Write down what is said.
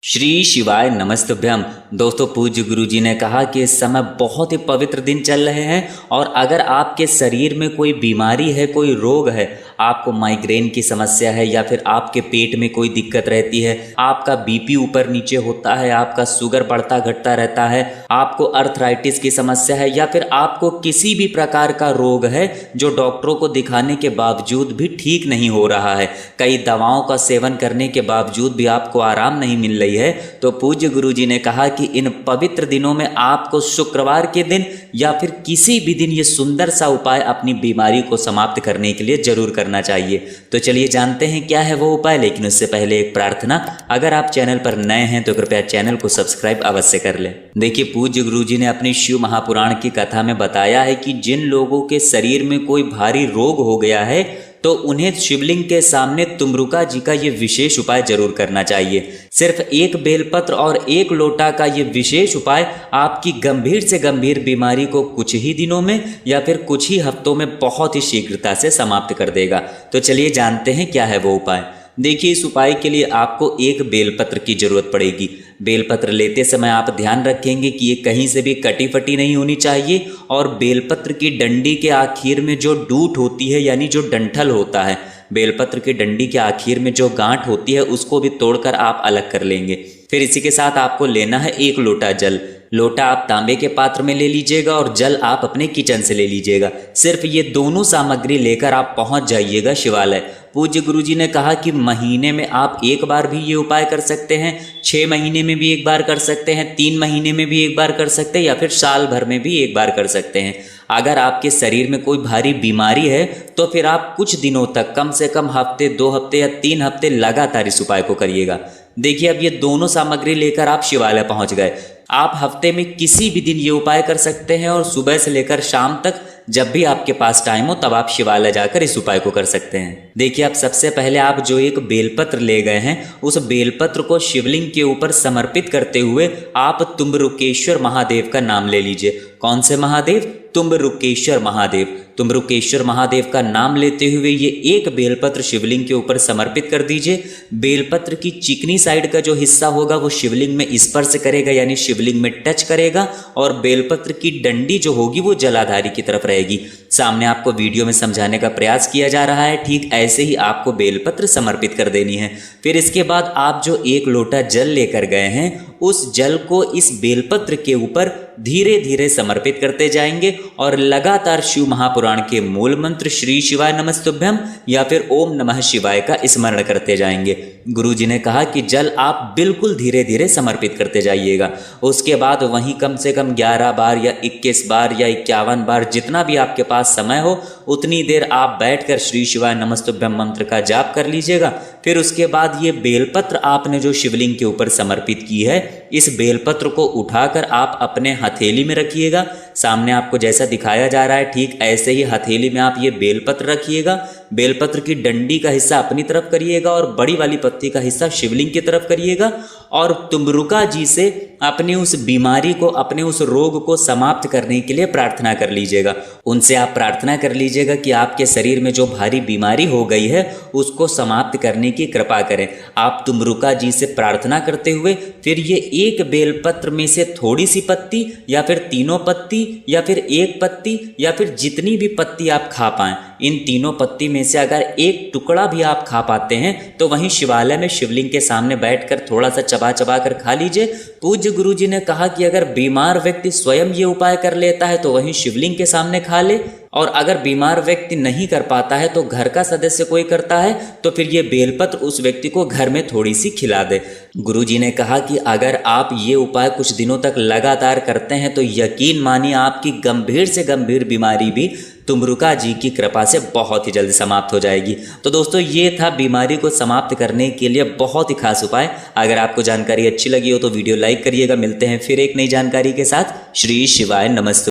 श्री शिवाय नमस्तुभ्यम। दोस्तों, पूज्य गुरु जी ने कहा कि इस समय बहुत ही पवित्र दिन चल रहे हैं और अगर आपके शरीर में कोई बीमारी है, कोई रोग है, आपको माइग्रेन की समस्या है या फिर आपके पेट में कोई दिक्कत रहती है, आपका बीपी ऊपर नीचे होता है, आपका शुगर बढ़ता घटता रहता है, आपको अर्थराइटिस की समस्या है या फिर आपको किसी भी प्रकार का रोग है जो डॉक्टरों को दिखाने के बावजूद भी ठीक नहीं हो रहा है, कई दवाओं का सेवन करने के बावजूद भी आपको आराम नहीं मिल रही है, तो पूज्य गुरु जी ने कहा कि इन पवित्र दिनों में आपको शुक्रवार के दिन या फिर किसी भी दिन ये सुंदर सा उपाय अपनी बीमारी को समाप्त करने के लिए जरूर करना चाहिए। तो चलिए जानते हैं क्या है वो उपाय, लेकिन उससे पहले एक प्रार्थना, अगर आप चैनल पर नए हैं तो कृपया चैनल को सब्सक्राइब अवश्य कर लें। देखिए, पूज्य गुरु जी ने अपनी शिव महापुराण की कथा में बताया है कि जिन लोगों के शरीर में कोई भारी रोग हो गया है तो उन्हें शिवलिंग के सामने तुमरुका जी का ये विशेष उपाय जरूर करना चाहिए। सिर्फ एक बेलपत्र और एक लोटा का ये विशेष उपाय आपकी गंभीर से गंभीर बीमारी को कुछ ही दिनों में या फिर कुछ ही हफ्तों में बहुत ही शीघ्रता से समाप्त कर देगा। तो चलिए जानते हैं क्या है वो उपाय। देखिए, इस उपाय के लिए आपको एक बेलपत्र की जरूरत पड़ेगी। बेलपत्र लेते समय आप ध्यान रखेंगे कि ये कहीं से भी कटी फटी नहीं होनी चाहिए और बेलपत्र की डंडी के आखिर में जो डूट होती है यानी जो डंठल होता है, बेलपत्र की डंडी के आखिर में जो गांठ होती है उसको भी तोड़कर आप अलग कर लेंगे। फिर इसी के साथ आपको लेना है एक लोटा जल। लोटा आप तांबे के पात्र में ले लीजिएगा और जल आप अपने किचन से ले लीजिएगा। सिर्फ ये दोनों सामग्री लेकर आप पहुंच जाइएगा शिवालय। पूज्य गुरु जी ने कहा कि महीने में आप एक बार भी ये उपाय कर सकते हैं, 6 महीने में भी एक बार कर सकते हैं, 3 महीने में भी एक बार कर सकते हैं या फिर साल भर में भी एक बार कर सकते हैं। अगर आपके शरीर में कोई भारी बीमारी है तो फिर आप कुछ दिनों तक, कम से कम हफ्ते, 2 हफ्ते या 3 हफ्ते लगातार इस उपाय को करिएगा। देखिए, अब ये दोनों सामग्री लेकर आप शिवालय पहुंच गए। आप हफ्ते में किसी भी दिन ये उपाय कर सकते हैं और सुबह से लेकर शाम तक जब भी आपके पास टाइम हो तब आप शिवालय जाकर इस उपाय को कर सकते हैं। देखिए, अब सबसे पहले आप जो एक बेलपत्र ले गए हैं उस बेलपत्र को शिवलिंग के ऊपर समर्पित करते हुए आप तुम्बरुकेश्वर महादेव का नाम ले लीजिए। कौन से महादेव? तुम्बरुकेश्वर महादेव। तुम्बरुकेश्वर महादेव का नाम लेते हुए ये एक बेलपत्र शिवलिंग के ऊपर समर्पित कर दीजिए। बेलपत्र की चिकनी साइड का जो हिस्सा होगा वो शिवलिंग में स्पर्श करेगा यानी शिवलिंग में टच करेगा और बेलपत्र की डंडी जो होगी वो जलाधारी की तरफ रहेगी। सामने आपको वीडियो में समझाने का प्रयास किया जा रहा है, ठीक ऐसे ही आपको बेलपत्र समर्पित कर देनी है। फिर इसके बाद आप जो एक लोटा जल लेकर गए हैं उस जल को इस बेलपत्र के ऊपर धीरे धीरे समर्पित करते जाएंगे और लगातार शिव महापुराण के मूल मंत्र श्री शिवाय नमस्तुभ्यम या फिर ओम नमः शिवाय का स्मरण करते जाएंगे। गुरु जी ने कहा कि जल आप बिल्कुल धीरे धीरे समर्पित करते जाइएगा। उसके बाद वहीं कम से कम 11 बार या 21 बार या 51 बार, जितना भी आपके पास समय हो उतनी देर आप बैठकर श्री शिवाय नमस्तुभ्यम मंत्र का जाप कर लीजिएगा। फिर उसके बाद ये बेलपत्र आपने जो शिवलिंग के ऊपर समर्पित की है, इस बेलपत्र को उठाकर आप अपने हथेली में रखिएगा। सामने आपको जैसा दिखाया जा रहा है ठीक ऐसे ही हथेली में आप ये बेलपत्र रखिएगा। बेलपत्र की डंडी का हिस्सा अपनी तरफ करिएगा और बड़ी वाली पत्ती का हिस्सा शिवलिंग की तरफ करिएगा और तुमरुका जी से अपनी उस बीमारी को, अपने उस रोग को समाप्त करने के लिए प्रार्थना कर लीजिएगा। उनसे आप प्रार्थना कर लीजिएगा कि आपके शरीर में जो भारी बीमारी हो गई है उसको समाप्त करने की कृपा करें। आप तुमरुका जी से प्रार्थना करते हुए फिर ये एक बेलपत्र में से थोड़ी सी पत्ती या फिर तीनों पत्ती या फिर एक पत्ती या फिर जितनी भी पत्ती आप खा पाएं, इन तीनों पत्ती में से अगर एक टुकड़ा भी आप खा पाते हैं तो वहीं शिवालय में शिवलिंग के सामने बैठकर थोड़ा सा चबा चबा कर खा लीजिए। पूज्य गुरु जी ने कहा कि अगर बीमार व्यक्ति स्वयं ये उपाय कर लेता है तो वहीं शिवलिंग के सामने खा ले, और अगर बीमार व्यक्ति नहीं कर पाता है तो घर का सदस्य कोई करता है तो फिर ये बेलपत्र उस व्यक्ति को घर में थोड़ी सी खिला दे। गुरु जी ने कहा कि अगर आप ये उपाय कुछ दिनों तक लगातार करते हैं तो यकीन मानिए आपकी गंभीर से गंभीर बीमारी भी तुमरुका जी की कृपा से बहुत ही जल्द समाप्त हो जाएगी। तो दोस्तों, ये था बीमारी को समाप्त करने के लिए बहुत ही खास उपाय। अगर आपको जानकारी अच्छी लगी हो तो वीडियो लाइक करिएगा। मिलते हैं फिर एक नई जानकारी के साथ। श्री शिवाय नमस्तुभ्यम।